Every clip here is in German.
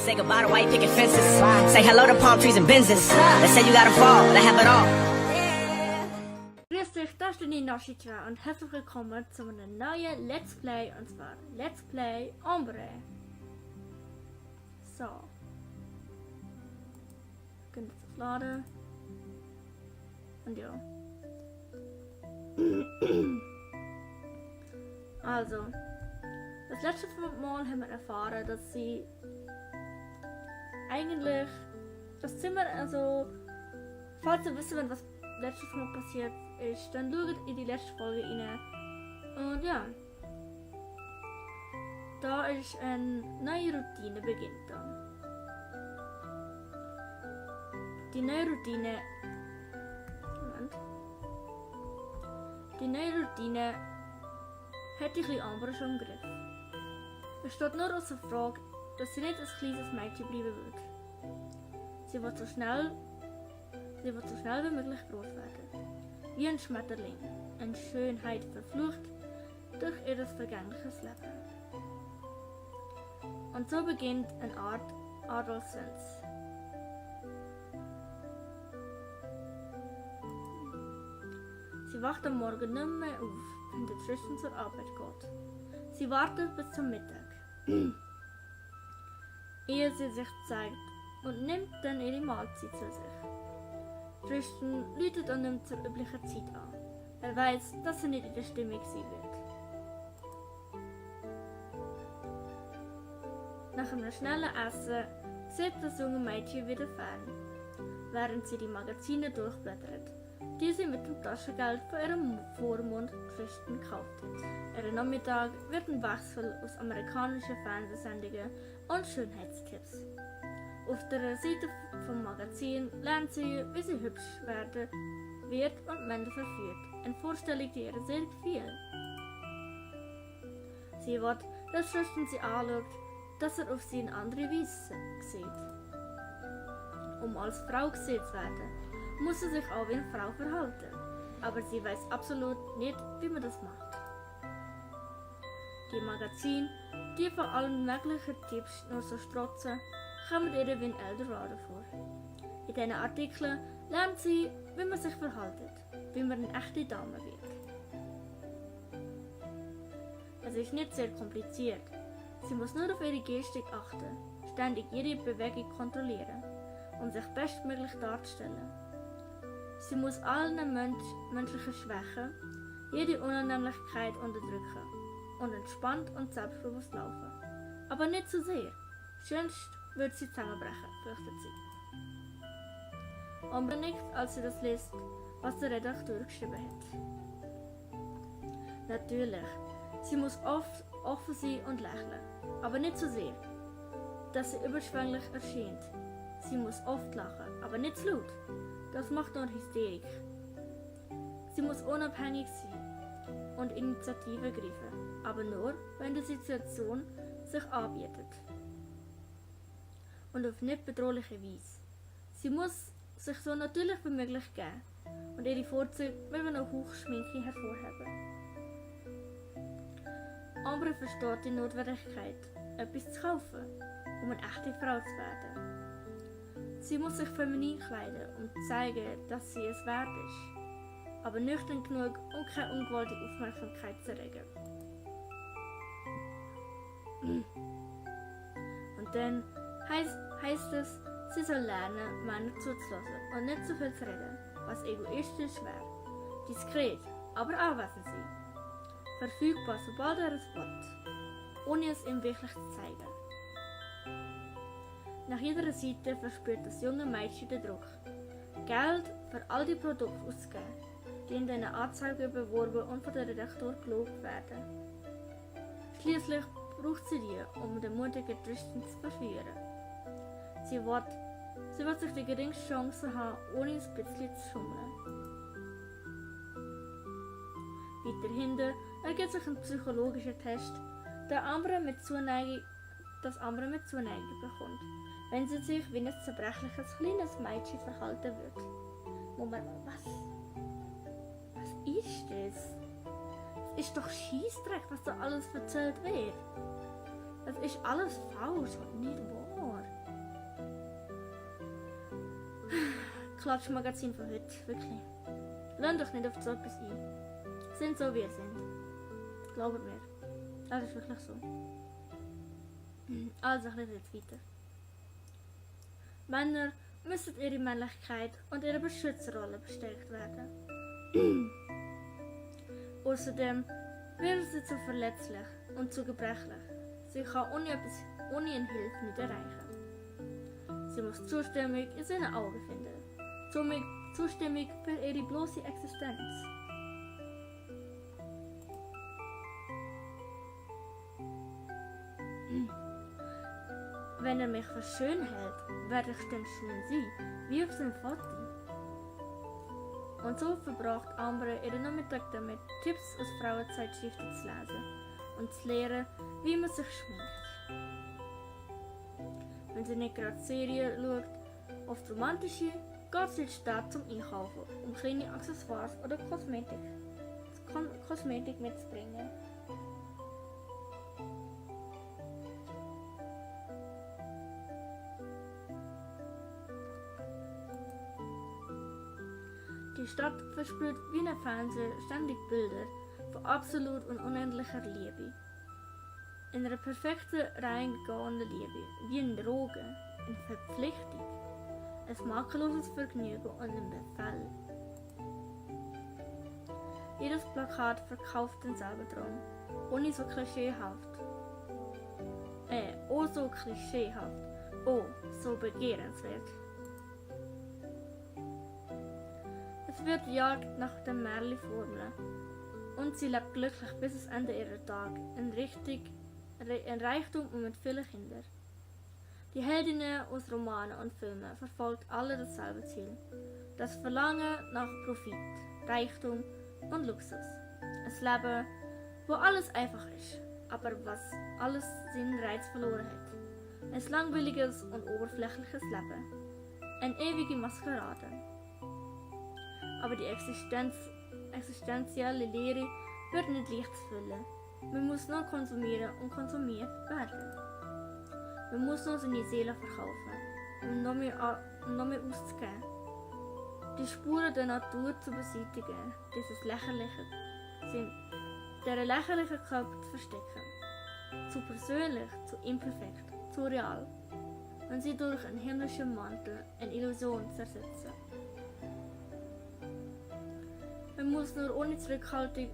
Say goodbye to white picket fences. Say hello to palm trees and Benzes. They say you gotta fall, they have it all. Grüß dich, das ist die Nashitra und herzlich willkommen zu einem neuen Let's Play, und zwar Let's Play Ombre. So. Können jetzt aufladen. Und ja. Also. Das letzte Mal haben wir erfahren, dass sie eigentlich das Zimmer, also falls ihr wissen wollt, was letztes Mal passiert ist, dann schaut in die letzte Folge rein. Und ja, da ist eine neue Routine beginnt dann. Die neue Routine hat die kleine Amber schon im Griff. Es steht nur außer Frage, dass sie nicht ein kleines Mädchen bleiben wird. Sie wird so schnell wie möglich groß werden. Wie ein Schmetterling, eine Schönheit verflucht durch ihr vergängliches Leben. Und so beginnt eine Art Adoleszenz. Sie wacht am Morgen nicht mehr auf, wenn der Tristan zur Arbeit geht. Sie wartet bis zum Mittag, ehe sie sich zeigt und nimmt dann ihre Mahlzeit zu sich. Tristan läutet und nimmt zur üblichen Zeit an. Er weiß, dass er nicht in der Stimmung sein wird. Nach einem schnellen Essen sieht das junge Mädchen wieder fern, während sie die Magazine durchblättert, die sie mit dem Taschengeld von ihrem Vormund Tristan gekauft hat. Ihren Nachmittag wird ein Wechsel aus amerikanischen Fernsehsendungen und Schönheitstipps. Auf der Seite vom Magazin lernt sie, wie sie hübsch werden wird und Männer verführt. Eine Vorstellung, die ihr sehr gefiel. Sie will, dass Tristan sie anschaut, dass er auf sie in andere Weise sieht. Um als Frau gesehen zu werden, muss sie sich auch wie eine Frau verhalten. Aber sie weiß absolut nicht, wie man das macht. Die Magazine, die von allen möglichen Tipps nur so strotzen, kommen ihr wie ein Eldorado vor. In diesen Artikeln lernt sie, wie man sich verhält, wie man eine echte Dame wird. Es ist nicht sehr kompliziert. Sie muss nur auf ihre Gestik achten, ständig jede Bewegung kontrollieren und sich bestmöglich darstellen. Sie muss allen menschlichen Schwächen, jede Unannehmlichkeit unterdrücken und entspannt und selbstbewusst laufen. Aber nicht zu sehr. Sonst wird sie zusammenbrechen, fürchtet sie. Amber nickt, als sie das liest, was der Redakteur geschrieben hat. Natürlich, sie muss oft offen sein und lächeln, aber nicht zu sehr, dass sie überschwänglich erscheint. Sie muss oft lachen, aber nicht zu laut. Das macht nur Hysterik. Sie muss unabhängig sein und Initiative greifen, aber nur, wenn die Situation sich anbietet. Und auf nicht bedrohliche Weise. Sie muss sich so natürlich wie möglich geben und ihre Vorzüge mit einer Hochschminke hervorheben. Amber versteht die Notwendigkeit, etwas zu kaufen, um eine echte Frau zu werden. Sie muss sich feminin kleiden, um zu zeigen, dass sie es wert ist, aber nüchtern genug, um keine ungewollte Aufmerksamkeit zu erregen. Und dann heisst es, sie soll lernen, Männer zuzulassen und nicht zu viel zu reden, was egoistisch wäre. Diskret, aber anwesend sein. Verfügbar, sobald er es will, ohne es ihm wirklich zu zeigen. Nach jeder Seite verspürt das junge Mädchen den Druck, Geld für all die Produkte auszugeben, die in diesen Anzeigen beworben und von der Redakteur gelobt werden. Schließlich braucht sie die, um den mutigen Tristan zu verführen. Sie will sich die geringste Chance haben, ohne ein bisschen zu schummeln. Weiter hinten ergibt sich ein psychologischer Test, das Amber mit Zuneigung bekommt, wenn sie sich wie ein zerbrechliches kleines Mädchen verhalten wird. Moment, was ist das? Es ist doch Scheissdreck, was da alles erzählt wird. Das ist alles falsch und nicht wahr. Klatschmagazin von heute, wirklich. Lasst euch nicht auf so etwas ein. Sind so, wie ihr sind. Glaubt mir. Das ist wirklich so. Also, ich lese jetzt weiter. Männer müssen ihre Männlichkeit und ihre Beschützerrolle bestärkt werden. Außerdem werden sie zu verletzlich und zu gebrechlich. Sie kann ohne eine Hilfe nicht erreichen. Sie muss Zustimmung in seinen Augen finden. Zustimmung für ihre bloße Existenz. Wenn er mich für schön hält, werde ich dann schön sein, wie auf seinem Foto. Und so verbracht Amber ihren Nachmittag damit, Tipps aus Frauenzeitschriften zu lesen und zu lernen, wie man sich schminkt. Wenn sie nicht gerade Serien schaut, oft romantische, geht sie in die Stadt zum Einkaufen, um kleine Accessoires oder Kosmetik mitzubringen. Die Stadt verspürt wie ein Fernseher ständig Bilder von absolut und unendlicher Liebe. In einer perfekten, reingegangenen Liebe, wie in Drogen, in Verpflichtung, ein makelloses Vergnügen und ein Befehl. Jedes Plakat verkauft denselben Traum, ohne so klischeehaft. Oh so klischeehaft, oh so begehrenswert. Es wird Jagd nach den Märli-Formeln und sie lebt glücklich bis ans Ende ihrer Tage in Reichtum und mit vielen Kindern. Die Heldinnen aus Romanen und Filmen verfolgt alle dasselbe Ziel: das Verlangen nach Profit, Reichtum und Luxus. Ein Leben, wo alles einfach ist, aber was alles seinen Reiz verloren hat. Ein langweiliges und oberflächliches Leben. Eine ewige Maskerade. Aber die existenzielle Leere wird nicht leicht zu füllen. Man muss nur konsumieren und konsumiert werden. Man muss nur seine Seele verkaufen, um noch mehr auszugeben. Die Spuren der Natur zu beseitigen, deren lächerlichen Körper zu verstecken. Zu persönlich, zu imperfekt, zu real. Und sie durch einen himmlischen Mantel, eine Illusion zu ersetzen. Man muss nur ohne Zurückhaltung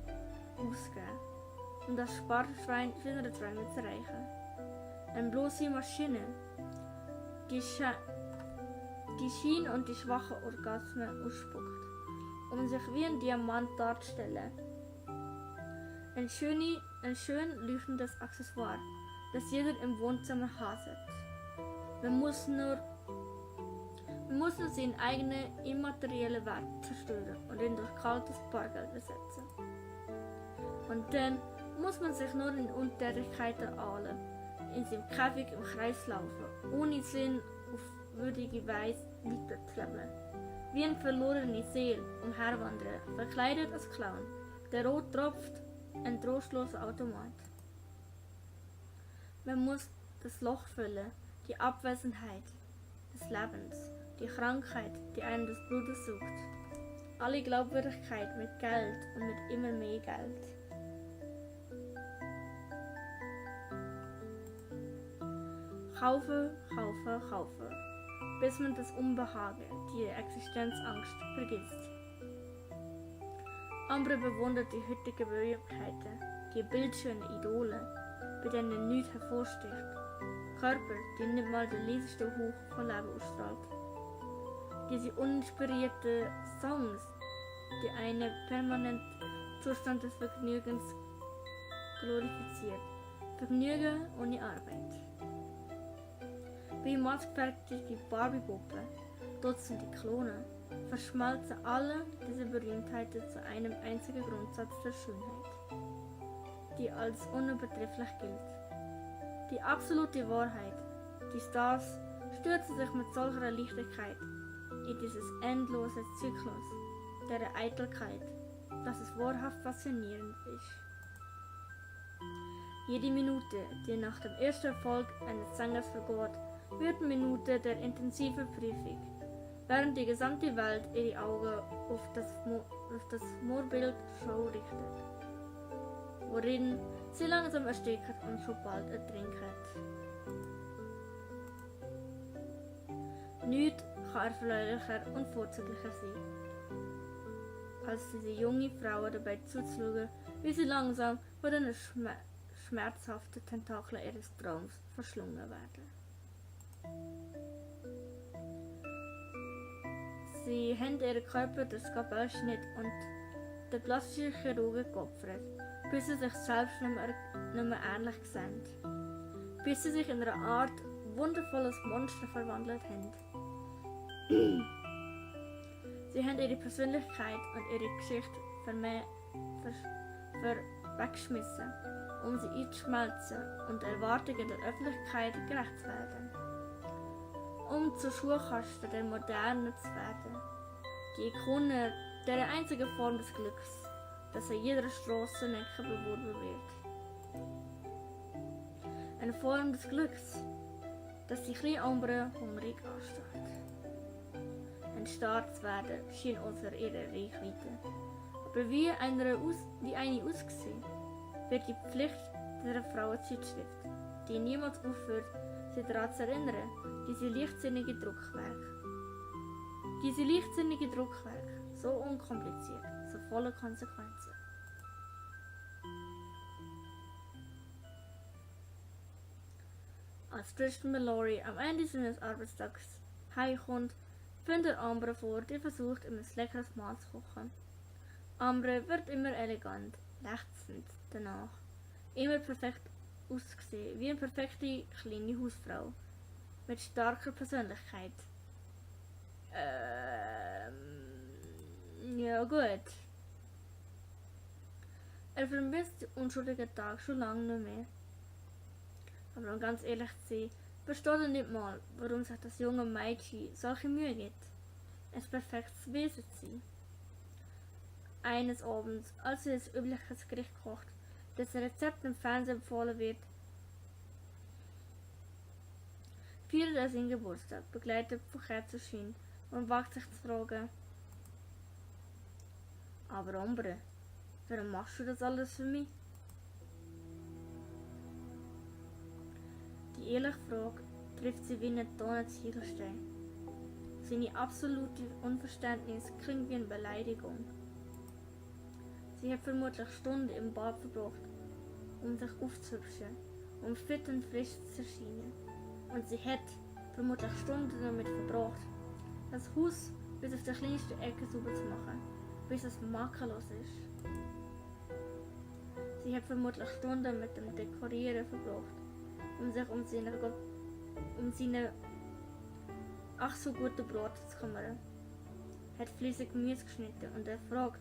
ausgeben, um das Sparschwein seiner Träume zu erreichen. Eine bloße Maschine, die Schien und die schwachen Orgasmen ausspuckt, um sich wie ein Diamant darzustellen. Ein schön leuchtendes Accessoire, das jeder im Wohnzimmer hasst. Man muss nur seinen eigenen immateriellen Wert zerstören und ihn durch kaltes Bargeld ersetzen. Und dann muss man sich nur in Untätigkeiten ahlen, in seinem Käfig im Kreis laufen, ohne Sinn auf würdige Weise weiterzuleben. Wie eine verlorene Seele umherwandern, verkleidet als Clown, der rot tropft, ein trostloser Automat. Man muss das Loch füllen, die Abwesenheit des Lebens, die Krankheit, die einem das Blut sucht. Alle Glaubwürdigkeit mit Geld und mit immer mehr Geld. Kaufen, kaufen, kaufen, bis man das Unbehagen, die Existenzangst vergisst. Andere bewundert die heutigen Berühmtheiten, die bildschönen Idole, bei denen nichts hervorsticht. Körper, die nicht mal den leisesten Hauch von Leben ausstrahlt. Diese uninspirierten Songs, die einen permanenten Zustand des Vergnügens glorifiziert. Vergnügen ohne Arbeit. Wie maßfertige Barbie-Puppen, Dutzende Klone, verschmalzen alle diese Berühmtheiten zu einem einzigen Grundsatz der Schönheit, die als unübertrefflich gilt. Die absolute Wahrheit, die Stars stürzen sich mit solcher Leichtigkeit in dieses endlose Zyklus der Eitelkeit, dass es wahrhaft faszinierend ist. Jede Minute, die nach dem ersten Erfolg eines Sängers vergeht, wird Minute der intensiven Prüfung, während die gesamte Welt ihre Augen auf das Moorbild Show richtet, worin sie langsam erstickt und schon bald ertrinkt. Nichts kann erfreulicher und vorzüglicher sein, als diese junge Frau dabei zuzuschauen, wie sie langsam von den schmerzhaften Tentakeln ihres Traums verschlungen werden. Sie haben ihren Körper durch Skapellschnitt und den plastischen Chirurgen geopfert, bis sie sich selbst nicht mehr ähnlich sehen, bis sie sich in einer Art wundervolles Monster verwandelt haben. Sie haben ihre Persönlichkeit und ihre Geschichte weggeschmissen, um sie einzuschmelzen und den Erwartungen der Öffentlichkeit gerecht zu werden. Um zur Schulkasten der Moderne zu werden. Die Ikone der einzigen Form des Glücks, das an jeder Strassenecke beworben wird. Eine Form des Glücks, das die kleine Ambre hungrig anstarrt. Ein Star zu werden schien außer ihrer Reichweite. Aber wie eine aussehen, wird die Pflicht dieser Frauenzeitschrift, die niemals aufhört, sie daran zu erinnern, diese leichtsinnige Druckwerk, so unkompliziert, so voller Konsequenzen. Als Tristan Mallory am Ende seines Arbeitstags heimkommt, findet Ambre vor, die versucht, ihm ein leckeres Mahl zu kochen. Ambre wird immer elegant, lechzend danach, immer perfekt ausgesehen, wie eine perfekte kleine Hausfrau, mit starker Persönlichkeit. Ja gut. Er vermisst den unschuldigen Tag schon lange nicht mehr. Aber um ganz ehrlich zu sein, versteht er nicht mal, warum sich das junge Mädchen solche Mühe gibt, ein perfektes Wesen zu sein. Eines Abends, als sie das übliche Gericht kocht, dessen Rezept im Fernsehen empfohlen wird, feiert er seinen Geburtstag, begleitet von Kerzenschein, und wagt sich zu fragen: Aber Ambre, warum machst du das alles für mich? Die ehrliche Frage trifft sie wie einen Tonenziegelstein. Seine absolute Unverständnis klingt wie eine Beleidigung. Sie hat vermutlich Stunden im Bad verbracht, um sich aufzuhübschen, um fit und frisch zu erscheinen. Und sie hat vermutlich Stunden damit verbracht, das Haus bis auf die kleinste Ecke sauber zu machen, bis es makellos ist. Sie hat vermutlich Stunden mit dem Dekorieren verbracht, um sich um seine ach so gute Brot zu kümmern. Hat fleissig Gemüse geschnitten und er fragt,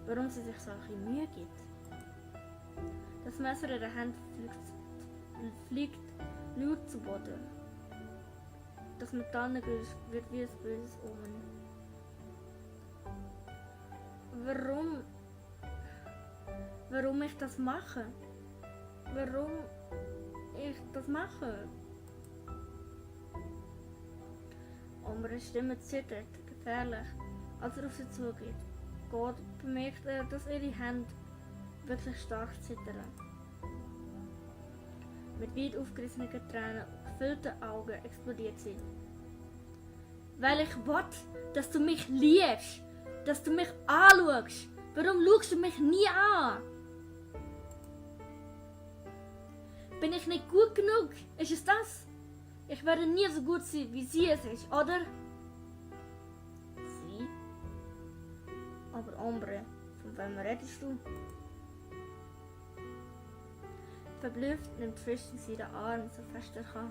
warum sie sich solche Mühe gibt. Das Messer in der Hand fliegt laut zu Boden. Das Metallgeräusch wird wie ein böses Omen. Warum ich das mache? Warum ich das mache? Ambres Stimme zittert, gefährlich, als er auf sie zugeht. Gott bemerkt er, dass ihre Hände wirklich stark zittern. Mit weit aufgerissenen Tränen und gefüllten Augen explodiert sie. Weil ich will, dass du mich liebst, dass du mich anschaust. Warum schaust du mich nie an? Bin ich nicht gut genug? Ist es das? Ich werde nie so gut sein, wie sie es ist, oder? Sie? Aber Ambre, von wem redest du? Verblüfft nimmt Tristan sie den Arm, so fest er kann.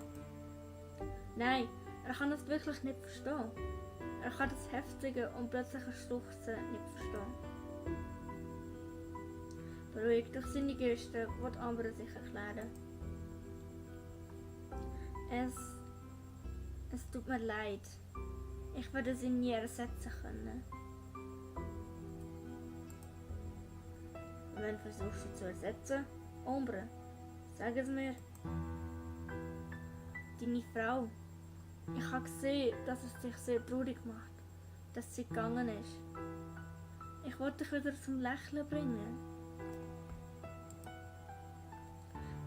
Nein, er kann es wirklich nicht verstehen. Er kann das heftige und plötzliche Schluchzen nicht verstehen. Beruhigt durch seine Geste wird Ambre sich erklären. Es tut mir leid. Ich werde sie nie ersetzen können. Wenn versuchst du zu ersetzen? Ambre, sag es mir. Deine Frau. Ich habe gesehen, dass es dich sehr traurig macht, dass sie gegangen ist. Ich wollte dich wieder zum Lächeln bringen.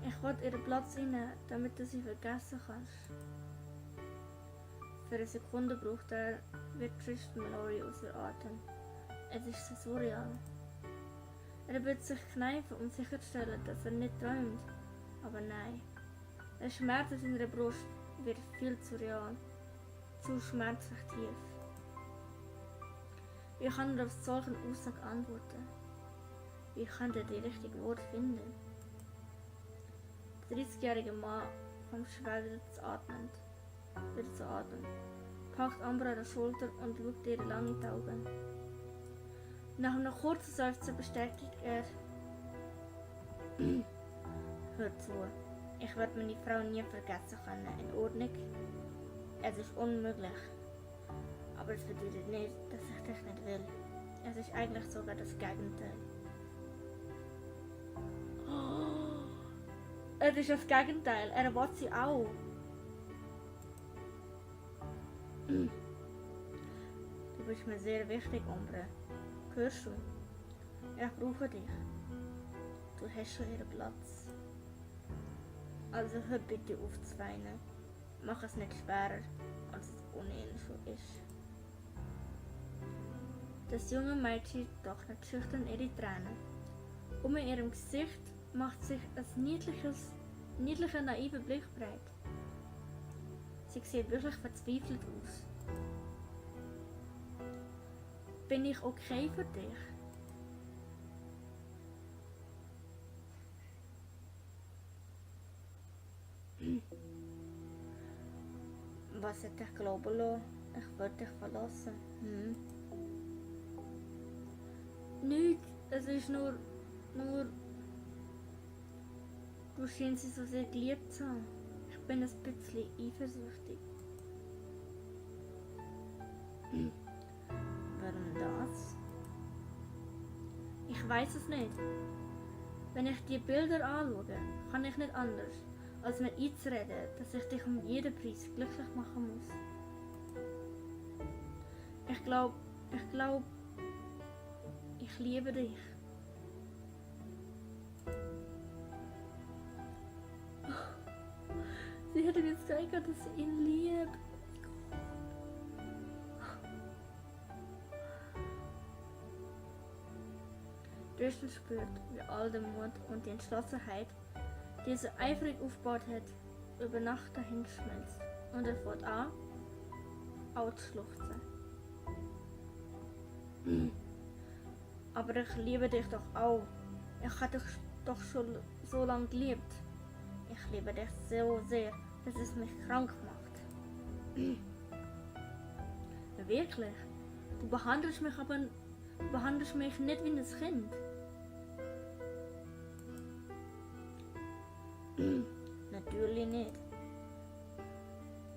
Ich wollte ihren Platz innehmen, damit du sie vergessen kannst. Für eine Sekunde braucht er, wird Tristan Mallory außer Atem. Es ist so surreal. Er wird sich kneifen, um sicherzustellen, dass er nicht träumt. Aber nein. Der Schmerz in seiner Brust wird viel zu real. Zu schmerzlich tief. Wie kann er auf solche Aussage antworten? Wie kann er die richtigen Worte finden? Der 30-jährige Mann kommt schwer wieder zu atmen. Packt Amber an der Schulter und schaut ihr lange in die Augen. Nach einem kurzen Seufzen bestätigt er: Hör zu, ich werde meine Frau nie vergessen können. In Ordnung? Es ist unmöglich. Aber es bedeutet nicht, dass ich dich nicht will. Es ist eigentlich sogar das Gegenteil. Oh, es ist das Gegenteil. Er will sie auch. Du bist mir sehr wichtig, Amber. Hörst du? Ich brauche dich. Du hast schon ihren Platz. Also hör bitte auf zu weinen. Mach es nicht schwerer, als es ohnehin schon ist. Das junge Mädchen trocknet schüchtern ihre Tränen. In ihrem Gesicht macht sich ein niedlicher, naiver Blick breit. Sie sieht wirklich verzweifelt aus. Bin ich okay für dich? Was hat dich glauben lassen? Ich wollte dich verlassen. Nichts, es ist nur... Du scheinst sie so sehr geliebt zu haben. Ich bin ein bisschen eifersüchtig. Warum das? Ich weiß es nicht. Wenn ich die Bilder anschaue, kann ich nicht anders, als mir einzureden, dass ich dich um jeden Preis glücklich machen muss. Ich glaube, ich liebe dich. Sie hätte jetzt gesagt, dass sie ihn liebt. Tristan spürt, wie all der Mut und die Entschlossenheit, die er so eifrig aufgebaut hat, über Nacht dahin schmilzt. Und er fängt an, auch zu schluchzen. Aber ich liebe dich doch auch. Ich habe dich doch schon so lange geliebt. Ich liebe dich so sehr, dass es mich krank macht. Wirklich? Du behandelst mich nicht wie ein Kind. Natürlich nicht.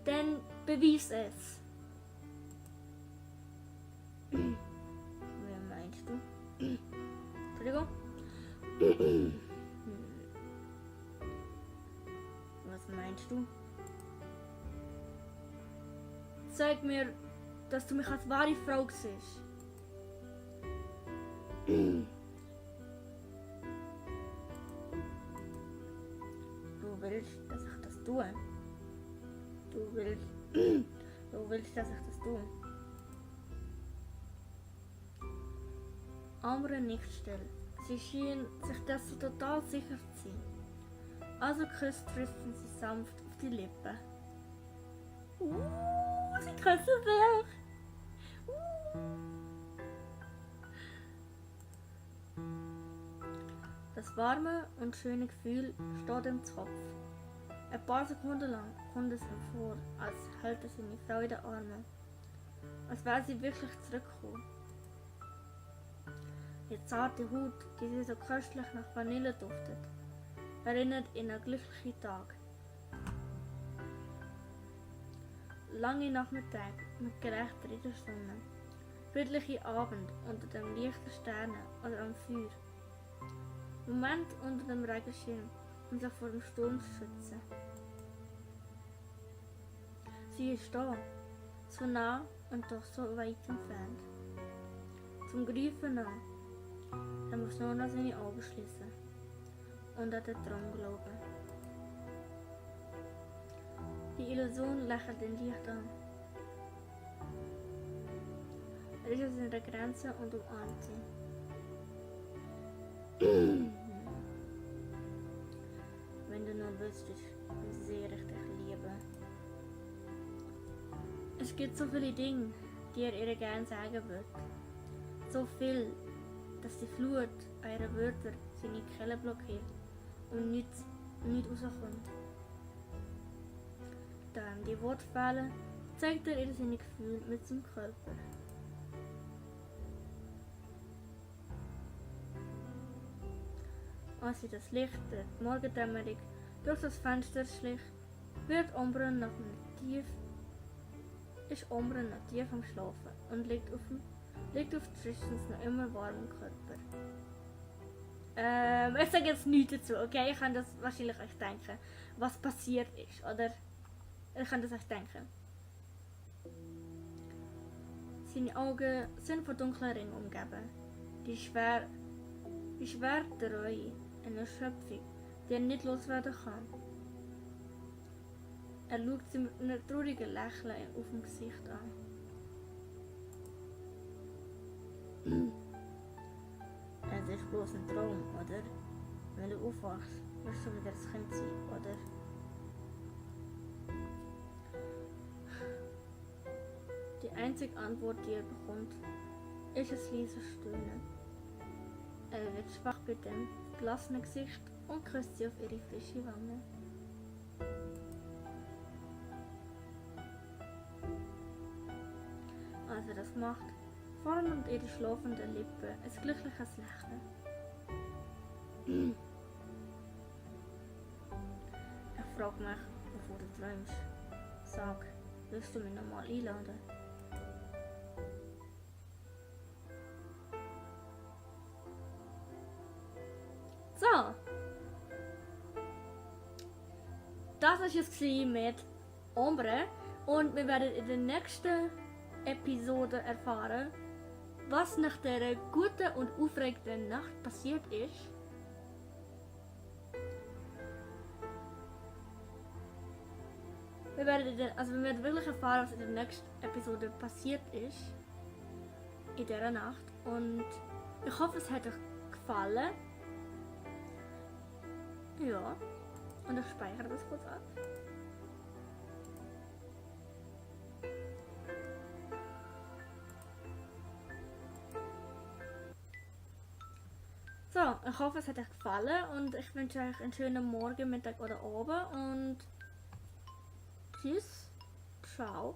Dann beweis es. Wie meinst du? Entschuldigung? Was meinst du? Zeig mir, dass du mich als wahre Frau siehst. Du willst, dass ich das tue. Du willst, dass ich das tue. Amber nickt still. Sie schien sich dessen total sicher zu sein. Also küsst Tristan sie sanft auf die Lippen. Sie küssen sich. Das warme und schöne Gefühl steht im Kopf. Ein paar Sekunden lang kommt es ihm vor, als hält er seine Frau in den Armen. Als wäre sie wirklich zurückgekommen. Die zarte Haut, die sie so köstlich nach Vanille duftet, erinnert ihn an glückliche Tage. Lange Nachmittage mit gerechter in der Sonne, friedliche Abend unter dem Licht der Sterne oder am Feuer. Moment unter dem Regenschirm, um sich vor dem Sturm zu schützen. sie ist da. So nah und doch so weit entfernt. Zum Greifen an. Er muss nur noch seine Augen schließen. Und an den Traum glauben. Die Illusion lächelt ihn leicht an. Er ist an seiner Grenze und umarmt sie. Wenn du nur wüsstest, wie sehr ich dich liebe. Es gibt so viele Dinge, die er ihr gerne sagen wird. So viel, dass die Flut eurer Wörter seine Kehle blockiert und nicht rauskommt. Da ihm die Worte fehlen, zeigt er ihr seine Gefühle mit seinem Körper. Als sie das Licht der Morgendämmerung durch das Fenster schlich, ist Ombra noch tief am Schlafen und liegt auf Tristans noch immer warmen Körper. Ich sage jetzt nichts dazu, okay? Ich kann das wahrscheinlich euch denken, was passiert ist, oder? Ich kann das euch denken. Seine Augen sind von dunklen Ringen umgeben. Die schwer der Reue, eine Schöpfung, die er nicht loswerden kann. Er schaut sie mit einem traurigen Lächeln auf dem Gesicht an. Es ist bloß ein Traum, oder? Wenn du aufwachst, wirst du wieder das Kind sein, oder? Die einzige Antwort, die er bekommt, ist ein leises Stöhnen. Er wird schwach bei dem gelassenen Gesicht und küsst sie auf ihre frische Wange. Als er das macht, formen ihre schlafenden Lippen ein glückliches Lächeln. Er fragt mich, wovon du träumst. Sag, willst du mich nochmal einladen? So. Das war es mit Ombre. Und wir werden in der nächsten Episode erfahren, was nach dieser guten und aufregenden Nacht passiert ist. Wir werden wirklich erfahren, was in der nächsten Episode passiert ist. In dieser Nacht. Und ich hoffe, es hat euch gefallen. Ja. Und ich speichere das kurz ab. So, ich hoffe, es hat euch gefallen und ich wünsche euch einen schönen Morgen, Mittag oder Abend und tschüss, ciao.